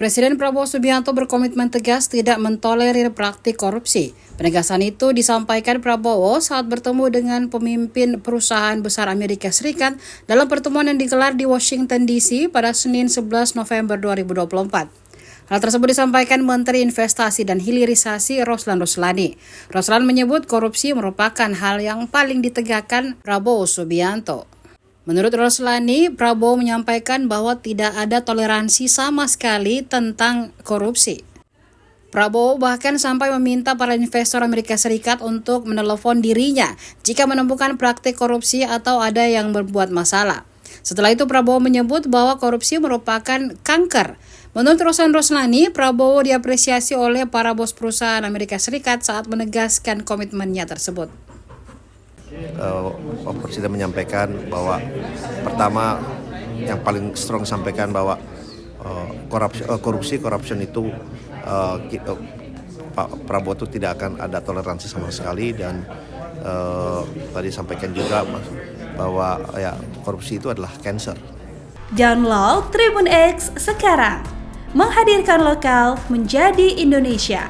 Presiden Prabowo Subianto berkomitmen tegas tidak mentolerir praktik korupsi. Penegasan itu disampaikan Prabowo saat bertemu dengan pemimpin perusahaan besar Amerika Serikat dalam pertemuan yang digelar di Washington DC pada Senin 11 November 2024. Hal tersebut disampaikan Menteri Investasi dan Hilirisasi Roslan Roslani. Roslan menyebut korupsi merupakan hal yang paling ditegakkan Prabowo Subianto. Menurut Roslani, Prabowo menyampaikan bahwa tidak ada toleransi sama sekali tentang korupsi. Prabowo bahkan sampai meminta para investor Amerika Serikat untuk menelepon dirinya jika menemukan praktik korupsi atau ada yang berbuat masalah. Setelah itu Prabowo menyebut bahwa korupsi merupakan kanker. Menurut Roslani, Prabowo diapresiasi oleh para bos perusahaan Amerika Serikat saat menegaskan komitmennya tersebut. Presiden menyampaikan bahwa pertama yang paling strong sampaikan bahwa korupsi itu Pak Prabowo itu tidak akan ada toleransi sama sekali, dan tadi sampaikan juga bahwa korupsi itu adalah cancer. Download Tribun X sekarang, menghadirkan lokal menjadi Indonesia.